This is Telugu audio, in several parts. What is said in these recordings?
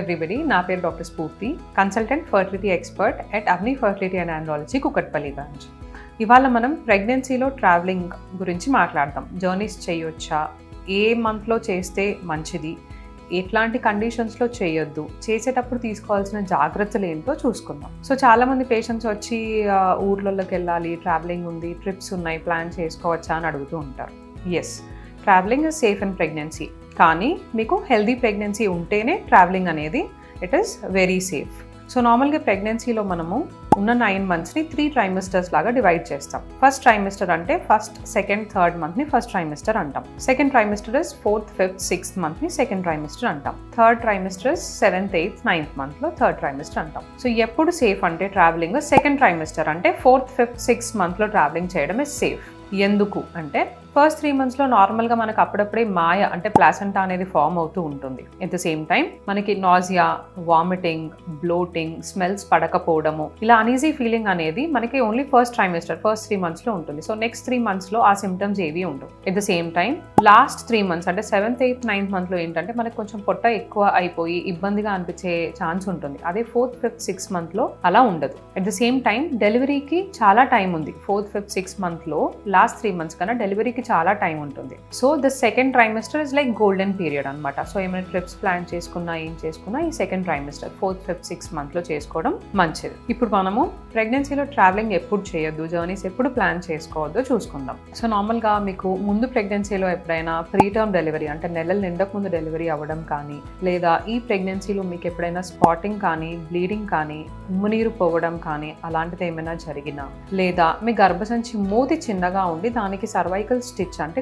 everybody. నా పేరు డాక్టర్ స్ఫూర్తి, consultant fertility expert at Avani fertility and andrology Kukatpally branch. ఇవాళ మనం ప్రెగ్నెన్సీలో ట్రావెలింగ్ గురించి మాట్లాడదాం. జర్నీస్ చేయొచ్చా, ఏ మంత్లో చేస్తే మంచిది, ఎట్లాంటి కండిషన్స్లో చేయొద్దు, చేసేటప్పుడు తీసుకోవాల్సిన జాగ్రత్తలు ఏంటో చూసుకుందాం. సో చాలామంది పేషెంట్స్ వచ్చి ఊర్లలోకి వెళ్ళాలి, ట్రావెలింగ్ ఉంది, ట్రిప్స్ ఉన్నాయి, ప్లాన్ చేసుకోవచ్చా అని అడుగుతూ ఉంటారు. Yes, travelling is safe in pregnancy. కానీ మీకు హెల్దీ ప్రెగ్నెన్సీ ఉంటేనే ట్రావెలింగ్ అనేది it is very safe. So నార్మల్గా ప్రెగ్నెన్సీలో మనము ఉన్న 9 monthsని 3 trimesters లాగా డివైడ్ చేస్తాం. ఫస్ట్ ట్రైమిస్టర్ అంటే ఫస్ట్, సెకండ్, థర్డ్ మంత్ని ఫస్ట్ ట్రైమిస్టర్ అంటాం. Second trimester is 4th, 5th, 6th మంత్ని సెకండ్ ట్రైమిస్టర్ అంటాం. Third trimester is 7th, 8th, 9th మంత్లో థర్డ్ ట్రైమిస్టర్ అంటాం. సో ఎప్పుడు సేఫ్ అంటే ట్రావెలింగ్ సెకండ్ ట్రైమిస్టర్ అంటే 4th, 5th, 6th మంత్లో ట్రావెలింగ్ చేయడం ఇస్ సేఫ్. ఎందుకు అంటే ఫస్ట్ 3 monthsలో నార్మల్గా మనకు అప్పుడప్పుడే మాయ అంటే ప్లాసెంటా అనేది ఫామ్ అవుతూ ఉంటుంది. ఎట్ ద సేమ్ టైం మనకి నాజియా, వామిటింగ్, బ్లోటింగ్, స్మెల్స్ పడకపోవడము, ఇలా అనీజీ ఫీలింగ్ అనేది మనకి ఓన్లీ ఫస్ట్ ట్రైమిస్టర్ ఫస్ట్ 3 monthsలో ఉంటుంది. సో నెక్స్ట్ 3 monthsలో ఆ సిమ్టమ్స్ ఏవి ఉండవు. At the same time last 3 months అంటే 7th, 8th, 9th మంత్లో ఏంటంటే మనకి కొంచెం పొట్ట ఎక్కువ అయిపోయి ఇబ్బందిగా అనిపించే ఛాన్స్ ఉంటుంది. అదే 4th, 5th, 6th మంత్లో అలా ఉండదు. ఎట్ ద సేమ్ టైం డెలివరీకి చాలా టైం ఉంది. 4th, 5th, 6th మంత్లో లాస్ట్ 3 months కన్నా డెలివరీకి చాలా టైం ఉంటుంది. So the second trimester is like golden period అనమాట. సో ఏమైనా ట్రిప్స్ ప్లాన్ చేసుకున్నా ఏం చేసుకున్నా ఈ second trimester 4th, 5th, 6th మంత్లో చేసుకోవడం మంచిది. ఇప్పుడు మనము ప్రెగ్నెన్సీలో ట్రావెలింగ్ ఎప్పుడు చేయొద్దు, జర్నీస్ ఎప్పుడు ప్లాన్ చేసుకోవద్దో చూసుకుందాం. సో నార్మల్గా మీకు ముందు ప్రెగ్నెన్సీలో ఎప్పుడైనా ప్రీటర్మ్ డెలివరీ అంటే నెలలు నిండక ముందు డెలివరీ అవ్వడం కానీ, లేదా ఈ ప్రెగ్నెన్సీలో మీకు ఎప్పుడైనా స్పాటింగ్ కానీ, బ్లీడింగ్ కానీ, ఉమ్మునీరు పోవడం కానీ అలాంటిది ఏమైనా జరిగినా, లేదా మీ గర్భసంచి మూతి చిన్నగా ఉండి దానికి సర్వైకల్ స్టిచ్ అంటే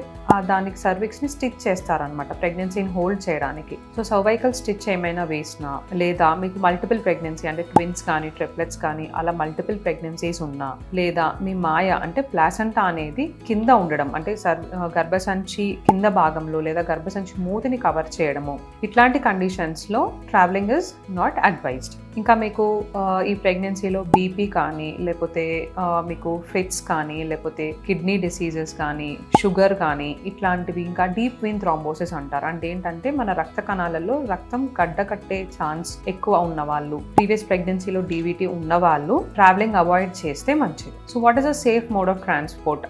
దానికి సర్విక్స్ని స్టిచ్ చేస్తారనమాట ప్రెగ్నెన్సీని హోల్డ్ చేయడానికి. సో సర్వైకల్ స్టిచ్ ఏమైనా వేసినా, లేదా మీకు మల్టిపుల్ ప్రెగ్నెన్సీ అంటే ట్విన్స్ కానీ, ట్రిప్లెట్స్ కానీ అలా మల్టిపుల్ ప్రెగ్నెన్సీస్ ఉన్నా, లేదా మీ మాయ అంటే ప్లాసెంటా అనేది కింద ఉండడం అంటే గర్భసంచి కింద భాగంలో లేదా గర్భసంచి మూతిని కవర్ చేయడము, ఇట్లాంటి కండిషన్స్లో ట్రావెలింగ్ ఇస్ నాట్ అడ్వైజ్డ్. ఇంకా మీకు ఈ ప్రెగ్నెన్సీలో బీపీ కానీ, లేకపోతే మీకు ఫిట్స్ కానీ, లేకపోతే కిడ్నీ డిసీజెస్ కానీ, షుగర్ కానీ ఇట్లాంటివి, ఇంకా డీప్ వెయిన్ థ్రాంబోసిస్ అంటారు. అంటే ఏంటంటే మన రక్త కణాలలో రక్తం గడ్డ కట్టే ఛాన్స్ ఎక్కువ ఉన్న వాళ్ళు, ప్రీవియస్ ప్రెగ్నెన్సీలో డీవీటీ ఉన్న వాళ్ళు ట్రావెలింగ్ అవాయిడ్ చేస్తే మంచిది. So what is a safe mode of transport?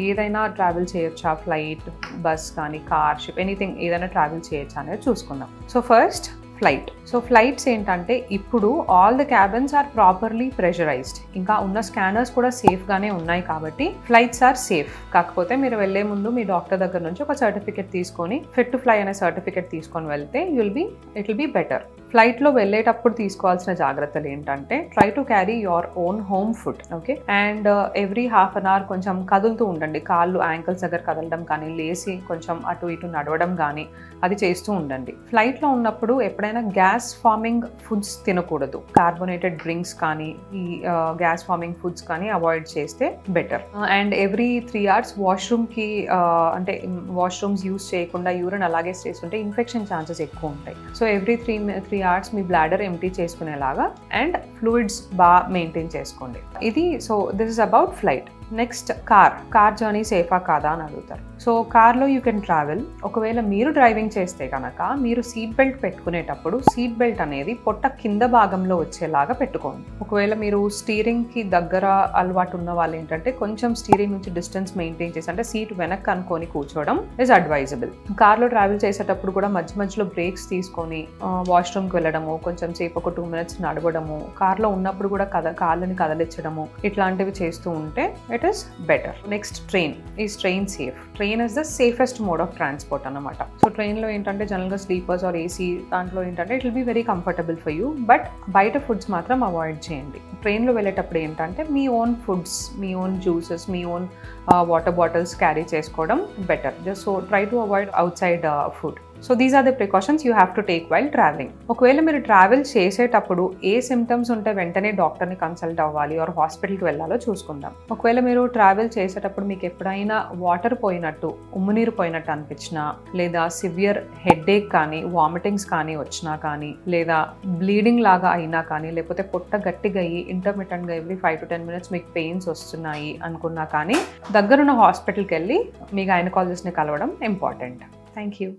ఏదైనా ట్రావెల్ చేయొచ్చా, ఫ్లైట్, బస్ కానీ, కార్, షిప్, ఎనీథింగ్ ఏదైనా ట్రావెల్ చేయొచ్చా అనేది చూసుకుందాం. So first flight. So flights ఏంటంటే ఇప్పుడు all the cabins are properly pressurised, ఇంకా ఉన్న స్కానర్స్ కూడా సేఫ్గానే ఉన్నాయి కాబట్టి ఫ్లైట్స్ ఆర్ సేఫ్. కాకపోతే మీరు వెళ్లే ముందు మీ డాక్టర్ దగ్గర నుంచి ఒక సర్టిఫికేట్ తీసుకొని ఫిట్ టు ఫ్లై అనే సర్టిఫికేట్ తీసుకొని వెళ్తే ఇట్ విల్ బీ బెటర్. ఫ్లైట్లో వెళ్ళేటప్పుడు తీసుకోవాల్సిన జాగ్రత్తలు ఏంటంటే try to carry your own home food, okay, and every half an hour కొంచెం కదులుతూ ఉండండి. కాళ్ళు యాంకిల్స్ దగ్గర కదలడం కానీ, లేసి కొంచెం అటు ఇటు నడవడం కానీ అది చేస్తూ ఉండండి. ఫ్లైట్లో ఉన్నప్పుడు ఎప్పుడైనా గ్యాస్ ఫార్మింగ్ ఫుడ్స్ తినకూడదు. కార్బోనేటెడ్ డ్రింక్స్ కానీ, ఈ గ్యాస్ ఫార్మింగ్ ఫుడ్స్ కానీ అవాయిడ్ చేస్తే బెటర్. అండ్ ఎవ్రీ 3 hours వాష్రూమ్కి అంటే వాష్రూమ్స్ యూస్ చేయకుండా యూరిన్ అలాగే చేస్తుంటే ఇన్ఫెక్షన్ ఛాన్సెస్ ఎక్కువ ఉంటాయి. సో ఎవ్రీ 3 hours మీ బ్లాడర్ ఎంటీ చేసుకునేలాగా అండ్ ఫ్లూయిడ్స్ బాగా మెయింటైన్ చేసుకోండి. ఇది so this is about flight. Next car journey సేఫా కాదా అని అడుగుతారు. సో కార్లో యూ కెన్ ట్రావెల్. ఒకవేళ మీరు డ్రైవింగ్ చేస్తే కనుక మీరు సీట్ బెల్ట్ పెట్టుకునేటప్పుడు సీట్ బెల్ట్ అనేది పొట్ట కింద భాగంలో వచ్చేలాగా పెట్టుకోండి. ఒకవేళ మీరు స్టీరింగ్కి దగ్గర అలవాటు ఉన్న వాళ్ళు ఏంటంటే కొంచెం స్టీరింగ్ నుంచి డిస్టెన్స్ మెయింటైన్ చేసి అంటే సీట్ వెనక్కి అనుకొని కూర్చోవడం ఇస్ అడ్వైజబుల్. కార్లో ట్రావెల్ చేసేటప్పుడు కూడా మధ్యలో బ్రేక్స్ తీసుకొని వాష్రూమ్కి వెళ్ళడము, కొంచెం సేపు ఒక 2 minutes నడవడము, కార్లో ఉన్నప్పుడు కూడా కాళ్ళని కదలించడము, ఇట్లాంటివి చేస్తూ ఉంటే it is better. Next, train. Is train safe? Train is the safest mode of transport అన్నమాట. సో ట్రైన్లో ఏంటంటే జనరల్గా స్లీపర్స్ ఆర్ ఏసీ దాంట్లో ఏంటంటే it will be very comfortable for you, but బయట ఫుడ్స్ మాత్రం అవాయిడ్ చేయండి. ట్రైన్లో వెళ్ళేటప్పుడు ఏంటంటే మీ ఓన్ ఫుడ్స్, మీ ఓన్ జ్యూసెస్, మీ ఓన్ వాటర్ బాటిల్స్ క్యారీ చేసుకోవడం better. Just so try to avoid outside food. So these are the precautions you have to take while travelling. ఒకవేళ మీరు ట్రావెల్ చేసేటప్పుడు ఏ సిమ్టమ్స్ ఉంటే వెంటనే డాక్టర్ని కన్సల్ట్ అవ్వాలి ఆర్ హాస్పిటల్కి వెళ్ళాలో చూసుకుందాం. ఒకవేళ మీరు ట్రావెల్ చేసేటప్పుడు మీకు ఎప్పుడైనా వాటర్ పోయినట్టు, ఉమ్మునీరు పోయినట్టు అనిపించినా, లేదా సివియర్ హెడేక్ కానీ, వామిటింగ్స్ కానీ వచ్చినా కానీ, లేదా బ్లీడింగ్ లాగా అయినా కానీ, లేకపోతే పొట్ట గట్టిగా అయ్యి ఇంటర్మిటెంట్గా ఎవ్రీ 5 to 10 minutes మీకు పెయిన్స్ వస్తున్నాయి అనుకున్నా కానీ దగ్గరున్న హాస్పిటల్కి వెళ్ళి మీ గైనకాలజిస్ట్ని కలవడం ఇంపార్టెంట్. Thank you.